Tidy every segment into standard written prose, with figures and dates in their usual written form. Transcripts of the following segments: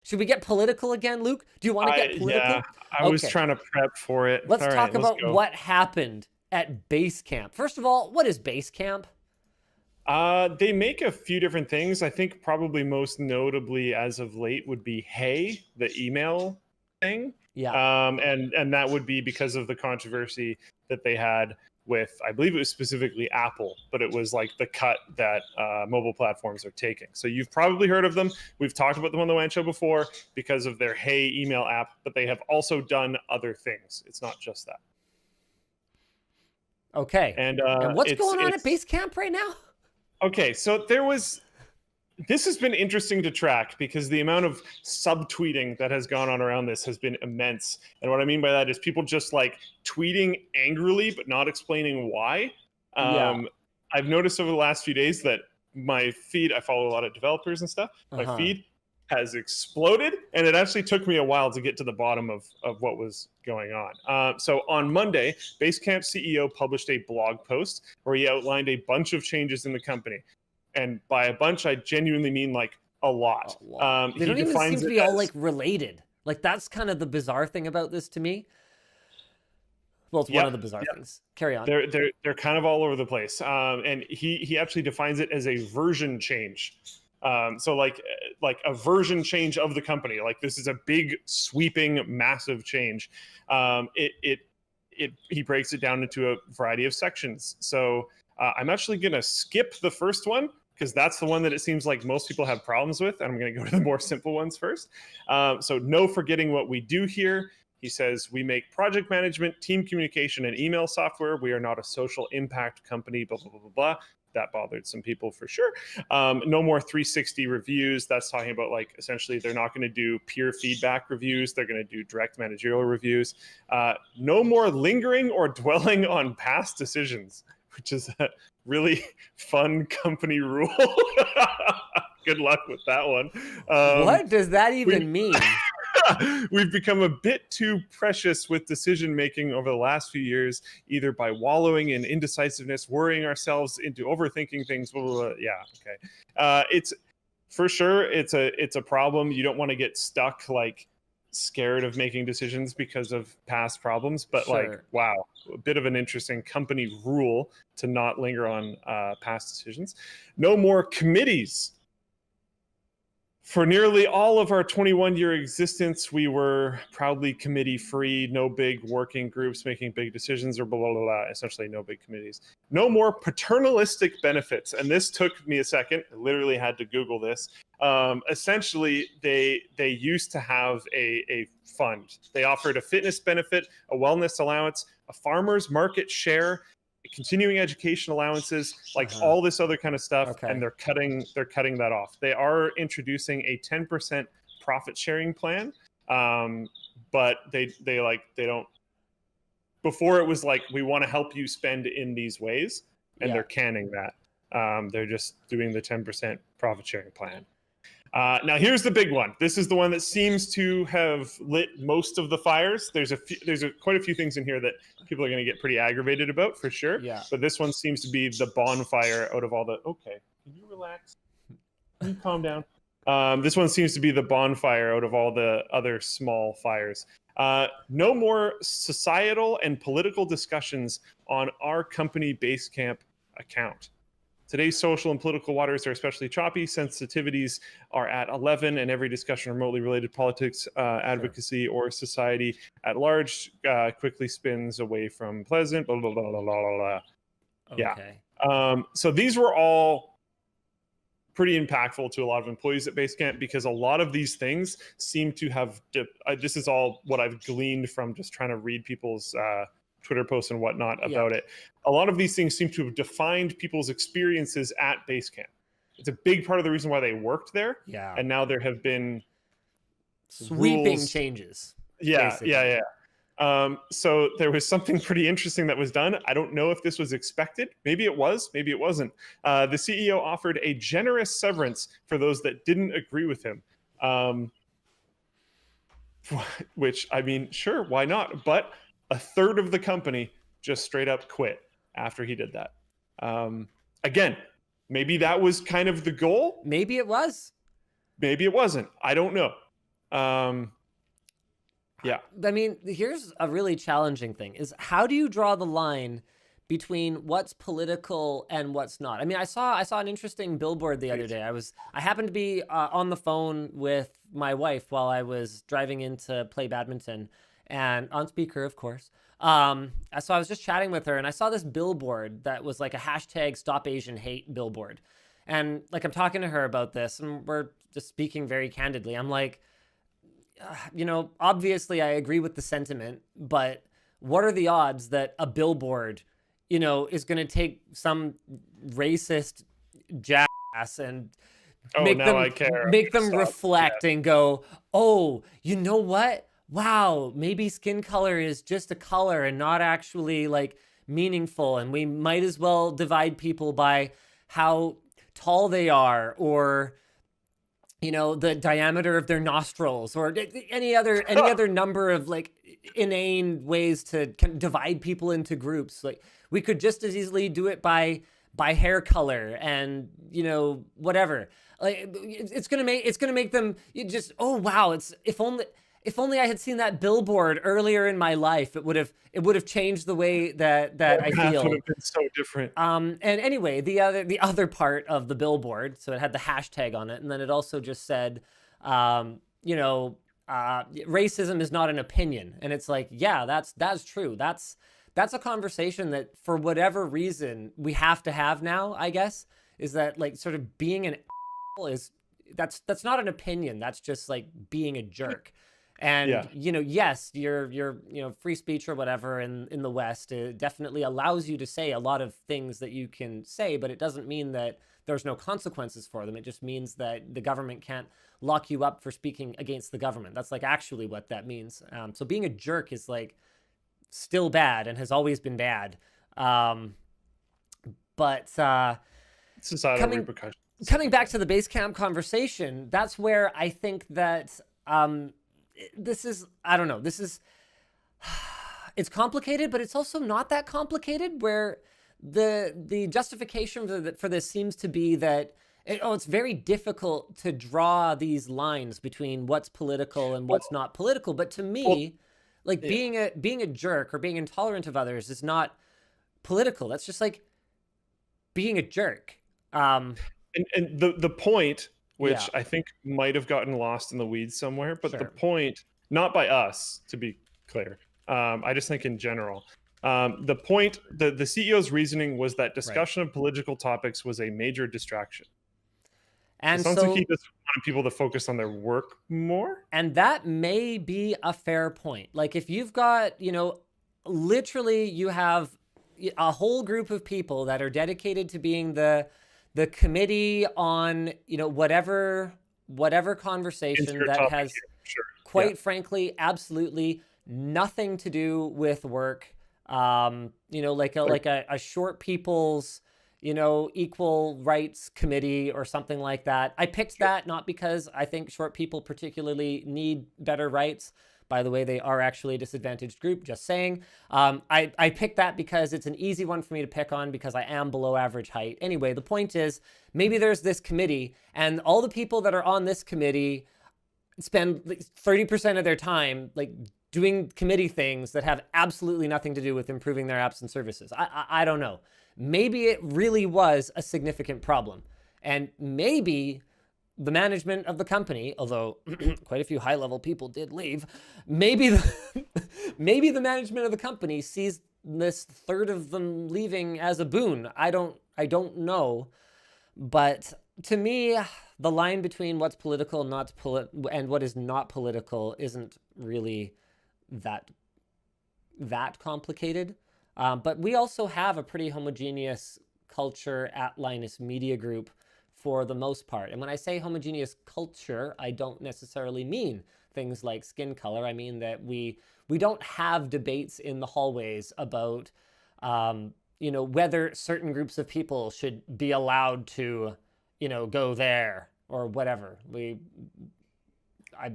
Should we get political again, Luke? Do you want to get Yeah, political? I was Okay. trying to prep for it. Let's All right, talk let's about go. what happened at Basecamp. First of all, what is Basecamp? They make a few different things. I think probably most notably as of late would be Hey, the email thing. Yeah. And that would be because of the controversy that they had with, I believe it was specifically Apple, but it was like the cut that mobile platforms are taking. So you've probably heard of them. We've talked about them on the WAN show before because of their Hey email app, but they have also done other things. It's not just that. Okay. And And what's it's going on at it's Basecamp right now? okay. So this has been interesting to track because the amount of subtweeting that has gone on around this has been immense. And what I mean by that is people just like tweeting angrily but not explaining why. Yeah. I've noticed over the last few days that my feed, I follow a lot of developers and stuff, my Uh-huh. feed has exploded, and it actually took me a while to get to the bottom of what was going on. So on Monday, Basecamp CEO published a blog post where he outlined a bunch of changes in the company, and by a bunch, I genuinely mean like a lot. A lot. They He don't even seem defines to it be all as like related. Like that's kind of the bizarre thing about this to me. Well, it's one yep, of the bizarre yep. things. Carry on. They're kind of all over the place, and he actually defines it as a version change. So like a version change of the company. Like this is a big, sweeping, massive change. He breaks it down into a variety of sections. So I'm actually going to skip the first one because that's the one that it seems like most people have problems with. And I'm going to go to the more simple ones first. So no forgetting what we do here. He says, we make project management, team communication, and email software. We are not a social impact company, blah, blah, blah, blah, blah. That bothered some people for sure. No more 360 reviews. That's talking about like essentially they're not going to do peer feedback reviews. They're going to do direct managerial reviews. No more lingering or dwelling on past decisions, which is a really fun company rule. Good luck with that one. What does that even mean? We've become a bit too precious with decision making over the last few years, either by wallowing in indecisiveness, worrying ourselves into overthinking things. Blah, blah, blah. Yeah, okay. It's for sure. It's a problem. You don't want to get stuck like scared of making decisions because of past problems. But like, Sure. wow, a bit of an interesting company rule to not linger on past decisions. No more committees. For nearly all of our 21-year existence, we were proudly committee-free, no big working groups making big decisions or blah, blah, blah, essentially no big committees. No more paternalistic benefits. And this took me a second. I literally had to Google this. Essentially, they used to have a fund. They offered a fitness benefit, a wellness allowance, a farmer's market share, continuing education allowances, like all this other kind of stuff, Okay. and they're cutting that off. They are introducing a 10% profit sharing plan, but they don't. Before it was like we want to help you spend in these ways, and Yeah. they're canning that. They're just doing the 10% profit sharing plan. Now here's the big one. This is the one that seems to have lit most of the fires. There's quite a few things in here that people are going to get pretty aggravated about for sure. Yeah. But this one seems to be the bonfire out of all the. Okay, can you relax? Can you calm down? This one seems to be the bonfire out of all the other small fires. No more societal and political discussions on our company Basecamp account. Today's social and political waters are especially choppy. Sensitivities are at 11, and every discussion remotely related to politics, advocacy, or society at large quickly spins away from pleasant. Blah, blah, blah, blah, blah, blah. Okay. Yeah. So these were all pretty impactful to a lot of employees at Basecamp because a lot of these things seem to have. This is all what I've gleaned from just trying to read people's Twitter posts and whatnot about it. A lot of these things seem to have defined people's experiences at Basecamp. It's a big part of the reason why they worked there. Yeah. And now there have been sweeping rules. changes. Yeah, basically. yeah. So there was something pretty interesting that was done. I don't know if this was expected. Maybe it was, maybe it wasn't. The CEO offered a generous severance for those that didn't agree with him. Which, I mean, sure, why not? But a third of the company just straight up quit after he did that. Again, maybe that was kind of the goal. Maybe it was. Maybe it wasn't. I don't know. Um, yeah. I mean, here's a really challenging thing: is how do you draw the line between what's political and what's not? I mean, I saw an interesting billboard the other day. I happened to be on the phone with my wife while I was driving in to play badminton, and on speaker, of course. So I was just chatting with her, and I saw this billboard that was like a hashtag Stop Asian Hate billboard, and like I'm talking to her about this, and we're just speaking very candidly. I'm like, obviously I agree with the sentiment, but what are the odds that a billboard, is going to take some racist jackass and Oh, now I care. I'm make gonna them stop. reflect and go, oh, you know what? Wow, maybe skin color is just a color and not actually like meaningful, and we might as well divide people by how tall they are, or the diameter of their nostrils, or any other number of like inane ways to divide people into groups. Like we could just as easily do it by hair color and whatever. Like it's gonna make them oh wow, it's if only I had seen that billboard earlier in my life, it would have changed the way that I That would feel. have been so different. And anyway, the other part of the billboard, so it had the hashtag on it, and then it also just said, racism is not an opinion. And it's like, yeah, that's true. That's a conversation that for whatever reason we have to have now, I guess, is that like sort of being an is that's not an opinion. That's just like being a jerk. And Yeah. yes, your free speech or whatever in the West, it definitely allows you to say a lot of things that you can say, but it doesn't mean that there's no consequences for them. It just means that the government can't lock you up for speaking against the government. That's like actually what that means. So being a jerk is like still bad and has always been bad. But Societal coming repercussions. coming back to the base camp conversation, that's where I think that this is, I don't know, it's complicated, but it's also not that complicated, where the justification for this seems to be that it's very difficult to draw these lines between what's political and what's not political. But to me, like yeah. being a jerk or being intolerant of others is not political. That's just like being a jerk. And the point, which Yeah. I think might have gotten lost in the weeds somewhere, but the Sure. point, not by us, to be clear, I just think in general, the point, the CEO's reasoning was that discussion of political topics was a major distraction. And It sounds like so he just wanted people to focus on their work more. And that may be a fair point. Like if you've got, literally you have a whole group of people that are dedicated to being the committee on, whatever conversation Insert that topic has, here. Sure. quite frankly, absolutely nothing to do with work. Like a short people's, equal rights committee or something like that. I picked that not because I think short people particularly need better rights. By the way, they are actually a disadvantaged group, just saying. I picked that because it's an easy one for me to pick on because I am below average height. Anyway, the point is, maybe there's this committee, and all the people that are on this committee spend like 30% of their time like doing committee things that have absolutely nothing to do with improving their apps and services. I don't know. Maybe it really was a significant problem. And maybe the management of the company, although quite a few high-level people did leave, maybe maybe the management of the company sees this third of them leaving as a boon. I don't know. But to me, the line between what's political and what is not political isn't really that complicated. But we also have a pretty homogeneous culture at Linus Media Group for the most part. And when I say homogeneous culture, I don't necessarily mean things like skin color. I mean that we don't have debates in the hallways about whether certain groups of people should be allowed to go there or whatever. I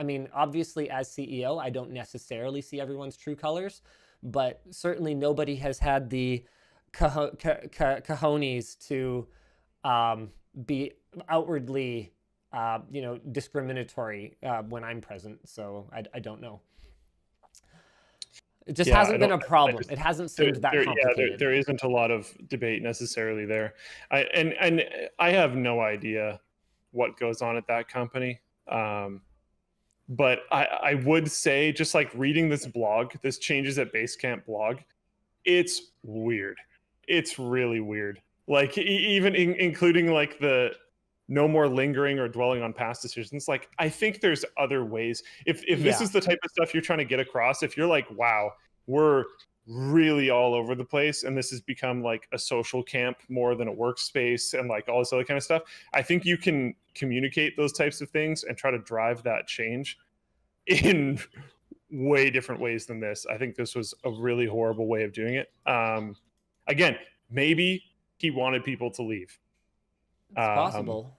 mean, obviously as CEO, I don't necessarily see everyone's true colors, but certainly nobody has had the cojones to be outwardly discriminatory when I'm present. So I don't know. It just Yeah, I hasn't been don't. a problem. It hasn't seemed that complicated. There isn't a lot of debate necessarily there. And I have no idea what goes on at that company. But I would say, just like reading this blog, this Changes at Basecamp blog, it's weird. It's really weird. Like even including like the no more lingering or dwelling on past decisions. Like I think there's other ways. If this Yeah. is the type of stuff you're trying to get across, if you're like, wow, we're really all over the place and this has become like a social camp more than a workspace and like all this other kind of stuff, I think you can communicate those types of things and try to drive that change in way different ways than this. I think this was a really horrible way of doing it. Again, maybe he wanted people to leave. It's possible.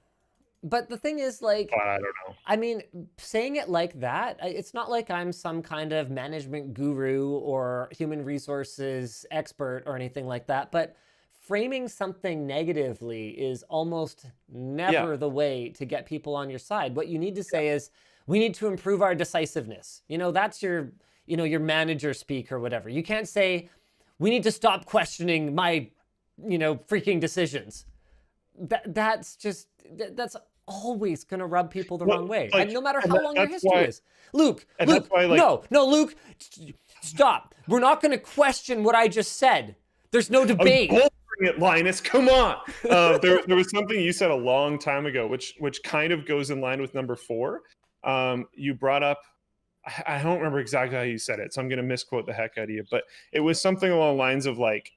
But the thing is, like, But I don't know. I mean, saying it like that, it's not like I'm some kind of management guru or human resources expert or anything like that. But framing something negatively is almost never the way to get people on your side. What you need to say is, we need to improve our decisiveness. That's your manager speak or whatever. You can't say, we need to stop questioning my, freaking decisions. That's always going to rub people the wrong way. Like, no matter how long your history is. Luke, Luke, no, Luke, stop. We're not going to question what I just said. There's no debate. It, Linus, come on. There was something you said a long time ago, which kind of goes in line with number 4. You brought up, I don't remember exactly how you said it, so I'm going to misquote the heck out of you, but it was something along the lines of like,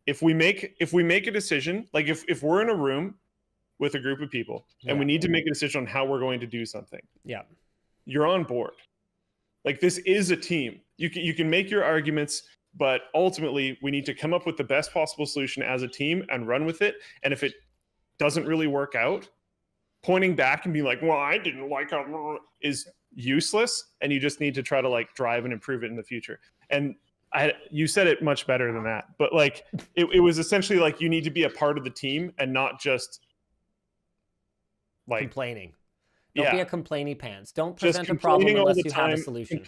if we make a decision, like if we're in a room with a group of people and we need to make a decision on how we're going to do something, you're on board. Like, this is a team. You can make your arguments, but ultimately we need to come up with the best possible solution as a team and run with it. And if it doesn't really work out, pointing back and being like, well, I didn't like how is useless. And you just need to try to like drive and improve it in the future. And you said it much better than that, but like it was essentially like you need to be a part of the team and not just like complaining. Don't be a complainy pants. Don't present a problem unless you have a solution.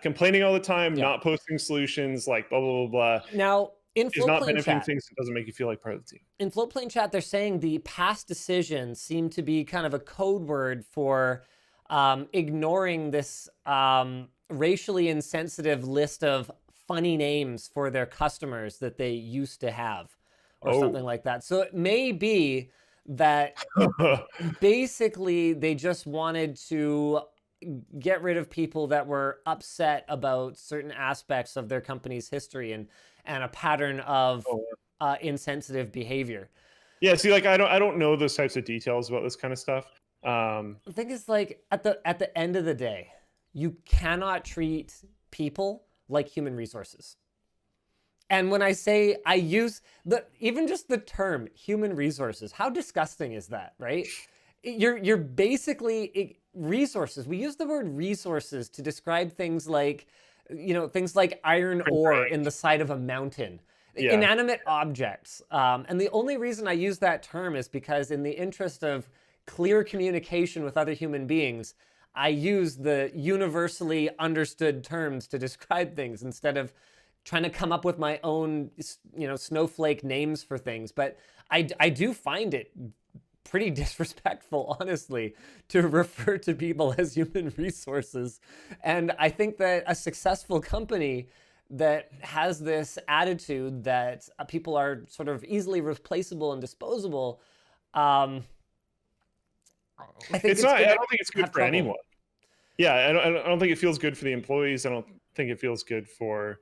Complaining all the time, not posting solutions, like blah blah blah blah. Now, in Floatplane Chat, things that doesn't make you feel like part of the team. In Floatplane Chat, they're saying the past decisions seem to be kind of a code word for ignoring this racially insensitive list of funny names for their customers that they used to have, or something like that. So it may be that basically they just wanted to get rid of people that were upset about certain aspects of their company's history and a pattern of insensitive behavior. Yeah, see, like I don't know those types of details about this kind of stuff. The thing is, like, at the end of the day, you cannot treat people like human resources. And when I say I use even just the term human resources, how disgusting is that, right? You're basically resources. We use the word resources to describe things like, things like iron ore in the side of a mountain, inanimate objects. And the only reason I use that term is because in the interest of clear communication with other human beings, I use the universally understood terms to describe things instead of trying to come up with my own, snowflake names for things. But I do find it pretty disrespectful, honestly, to refer to people as human resources. And I think that a successful company that has this attitude that people are sort of easily replaceable and disposable, I think I don't think it's good for anyone. Yeah, I don't think it feels good for the employees. I don't think it feels good for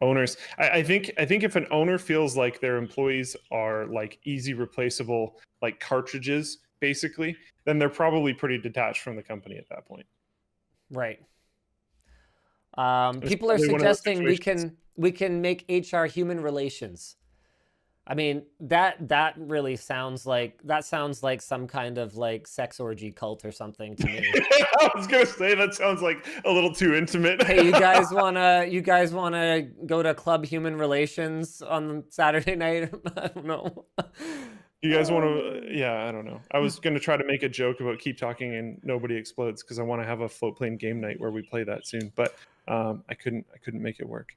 owners. I think if an owner feels like their employees are like easy replaceable, like cartridges, basically, then they're probably pretty detached from the company at that point. Right. People are suggesting we can make HR human relations. I mean, that really sounds like some kind of like sex orgy cult or something to me. I was gonna say that sounds like a little too intimate. Hey, you guys wanna go to Club Human Relations on Saturday night? I don't know. You guys want to? Yeah, I don't know. I was gonna try to make a joke about keep talking and nobody explodes because I want to have a float plane game night where we play that soon, but I couldn't make it work.